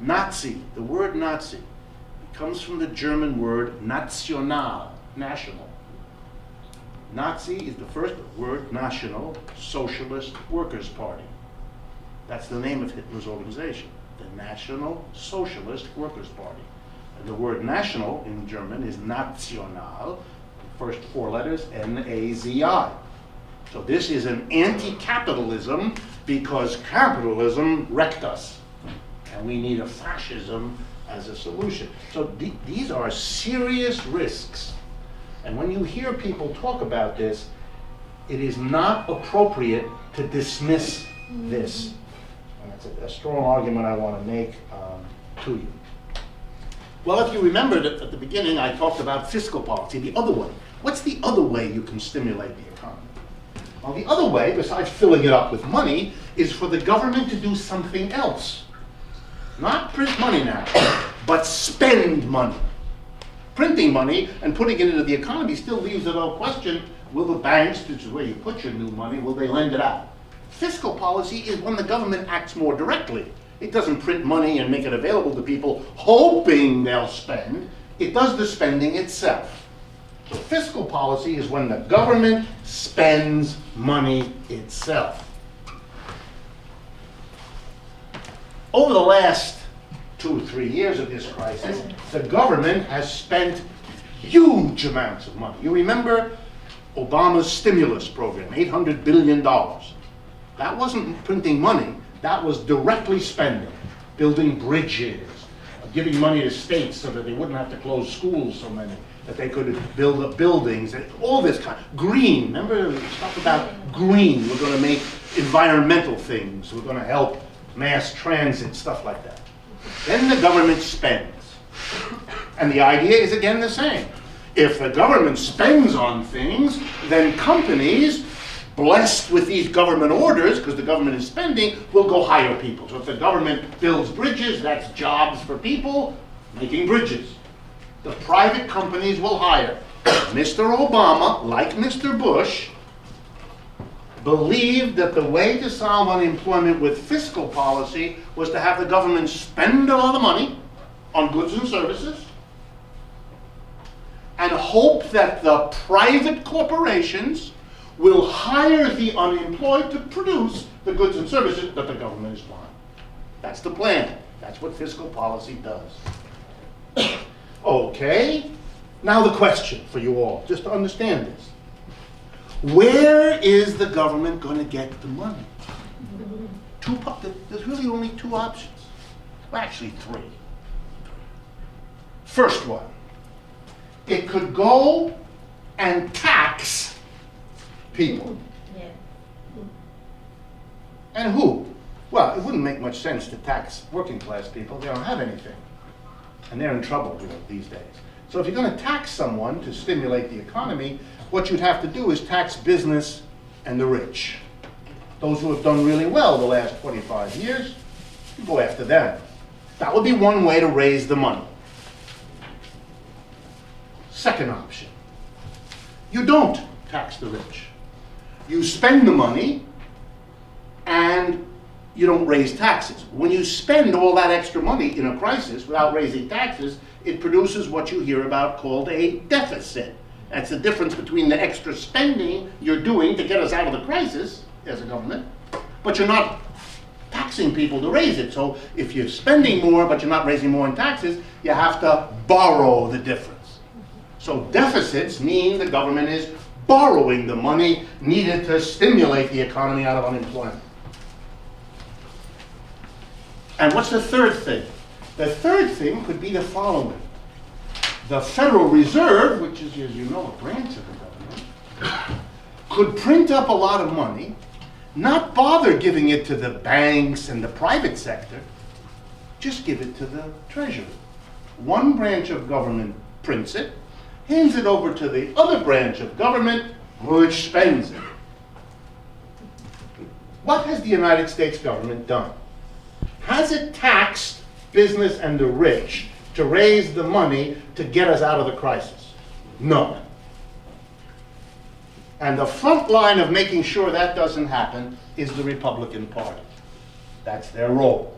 Nazi, the word Nazi, comes from the German word national, national. Nazi is the first word, National Socialist Workers' Party. That's the name of Hitler's organization, the National Socialist Workers' Party. And the word national in German is National, the first four letters, N-A-Z-I. So this is an anti-capitalism because capitalism wrecked us. And we need a fascism as a solution. So these are serious risks. And when you hear people talk about this, it is not appropriate to dismiss this. And that's a strong argument I want to make to you. Well, if you remember that at the beginning I talked about fiscal policy, the other way. What's the other way you can stimulate the economy? Well, the other way, besides filling it up with money, is for the government to do something else. Not print money now, but spend money. Printing money and putting it into the economy still leaves it all question, will the banks, which is where you put your new money, will they lend it out? Fiscal policy is when the government acts more directly. It doesn't print money and make it available to people hoping they'll spend. It does the spending itself. So fiscal policy is when the government spends money itself. Over the last 2 or 3 years of this crisis, the government has spent huge amounts of money. You remember Obama's stimulus program, $800 billion. That wasn't printing money, that was directly spending, building bridges, giving money to states so that they wouldn't have to close schools so many, that they could build up buildings, all this kind. Green, remember we talked about green, we're going to make environmental things, we're going to help mass transit, stuff like that. Then the government spends. And the idea is again the same. If the government spends on things, then companies, blessed with these government orders, because the government is spending, will go hire people. So if the government builds bridges, that's jobs for people making bridges. The private companies will hire. Mr. Obama, like Mr. Bush, believed that the way to solve unemployment with fiscal policy was to have the government spend a lot of money on goods and services and hope that the private corporations will hire the unemployed to produce the goods and services that the government is buying. That's the plan. That's what fiscal policy does. Okay, now the question for you all, just to understand this. Where is the government going to get the money? There's really only two options. Well, actually three. First one, it could go and tax people. Yeah. And who? Well, it wouldn't make much sense to tax working class people. They don't have anything. And they're in trouble these days. So if you're going to tax someone to stimulate the economy, what you'd have to do is tax business and the rich. Those who have done really well the last 25 years, you go after them. That would be one way to raise the money. Second option, you don't tax the rich. You spend the money and you don't raise taxes. When you spend all that extra money in a crisis without raising taxes, it produces what you hear about called a deficit. That's the difference between the extra spending you're doing to get us out of the crisis as a government, but you're not taxing people to raise it. So if you're spending more but you're not raising more in taxes, you have to borrow the difference. So deficits mean the government is borrowing the money needed to stimulate the economy out of unemployment. And what's the third thing? The third thing could be the following. The Federal Reserve, which is, as you know, a branch of the government, could print up a lot of money, not bother giving it to the banks and the private sector, just give it to the Treasury. One branch of government prints it, hands it over to the other branch of government, which spends it. What has the United States government done? Has it taxed business and the rich to raise the money to get us out of the crisis? No. And the front line of making sure that doesn't happen is the Republican Party. That's their role.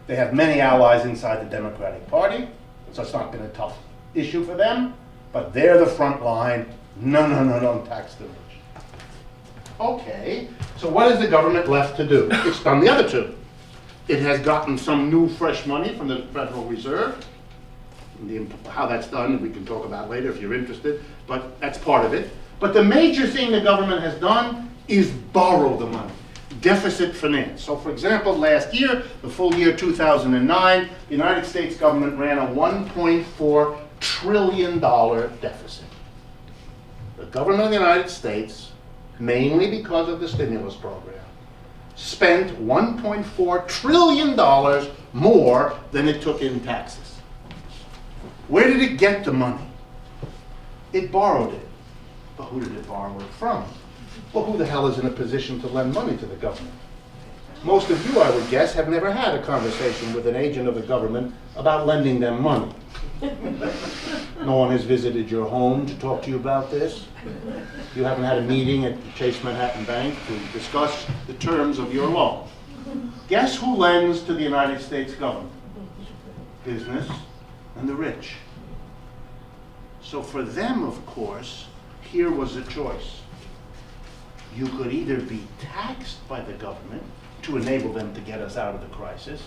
They have many allies inside the Democratic Party, so it's not been a tough issue for them, but they're the front line. No, no, no, don't tax the rich. Okay, so what is the government left to do? It's done the other two. It has gotten some new, fresh money from the Federal Reserve. How that's done, we can talk about later if you're interested, but that's part of it. But the major thing the government has done is borrow the money. Deficit finance. So for example, last year, the full year 2009, the United States government ran a $1.4 trillion deficit. The government of the United States, mainly because of the stimulus program, spent $1.4 trillion more than it took in taxes. Where did it get the money? It borrowed it. But who did it borrow it from? Well, who the hell is in a position to lend money to the government? Most of you, I would guess, have never had a conversation with an agent of the government about lending them money. No one has visited your home to talk to you about this. You haven't had a meeting at the Chase Manhattan Bank to discuss the terms of your loan. Guess who lends to the United States government? Business and the rich. So for them, of course, here was a choice. You could either be taxed by the government to enable them to get us out of the crisis,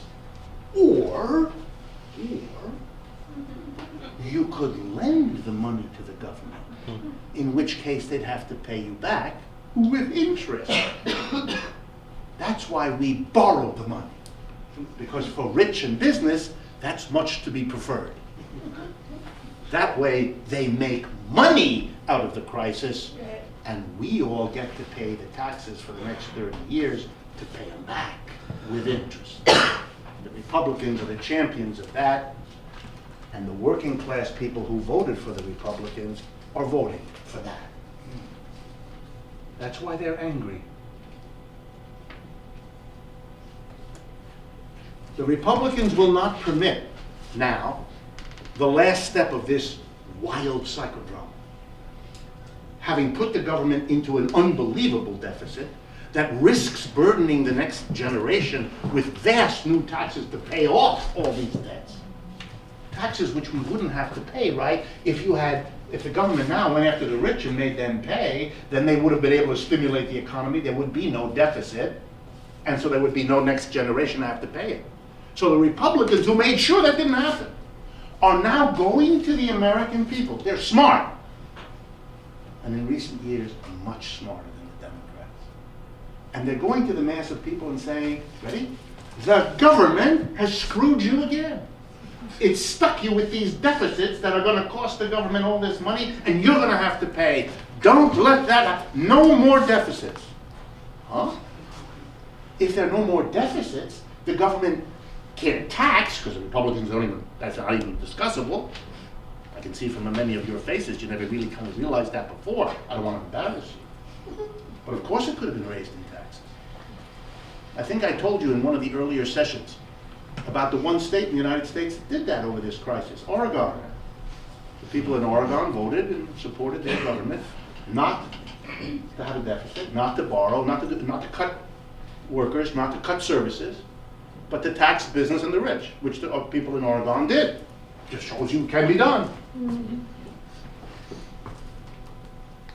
or you could lend the money to the government, in which case they'd have to pay you back with interest. That's why we borrow the money, because for rich and business, that's much to be preferred. That way they make money out of the crisis, and we all get to pay the taxes for the next 30 years to pay them back with interest. The Republicans are the champions of that, and the working class people who voted for the Republicans are voting for that. That's why they're angry. The Republicans will not permit now the last step of this wild psychodrama. Having put the government into an unbelievable deficit that risks burdening the next generation with vast new taxes to pay off all these debts. Taxes which we wouldn't have to pay, right? If the government now went after the rich and made them pay, then they would have been able to stimulate the economy. There would be no deficit, and so there would be no next generation to have to pay it. So the Republicans, who made sure that didn't happen, are now going to the American people. They're smart. And in recent years, much smarter than the Democrats. And they're going to the mass of people and saying, ready? The government has screwed you again. It's stuck you with these deficits that are going to cost the government all this money, and you're going to have to pay. Don't let that happen. No more deficits. Huh? If there are no more deficits, the government can't tax, because the Republicans don't even, that's not even discussable. I can see from many of your faces, you never really kind of realized that before. I don't want to embarrass you. But of course it could have been raised in taxes. I think I told you in one of the earlier sessions about the one state in the United States that did that over this crisis, Oregon. The people in Oregon voted and supported their government not to have a deficit, not to borrow, not to cut workers, not to cut services, but to tax business and the rich, which the people in Oregon did. Just shows you it can be done.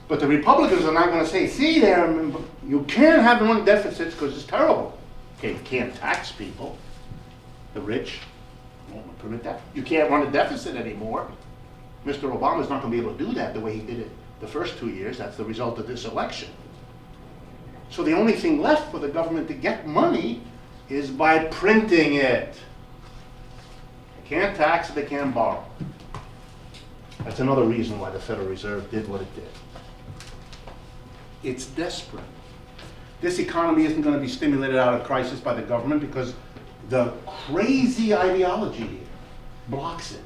But the Republicans are not going to say, see there, you can't have no deficits because it's terrible. Okay, you can't tax people. The rich won't permit that. You can't run a deficit anymore. Mr. Obama's not going to be able to do that the way he did it the first 2 years. That's the result of this election. So the only thing left for the government to get money is by printing it. They can't tax it, they can't borrow. That's another reason why the Federal Reserve did what it did. It's desperate. This economy isn't going to be stimulated out of crisis by the government because the crazy ideology here blocks it.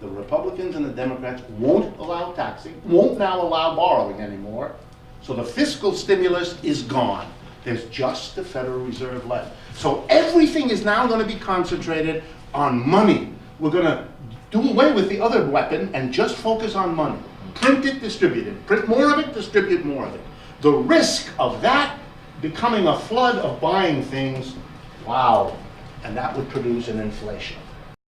The Republicans and the Democrats won't allow taxing, won't now allow borrowing anymore, so the fiscal stimulus is gone. There's just the Federal Reserve left. So everything is now going to be concentrated on money. We're going to do away with the other weapon and just focus on money. Print it, distribute it. Print more of it, distribute more of it. The risk of that becoming a flood of buying things, wow, and that would produce an inflation.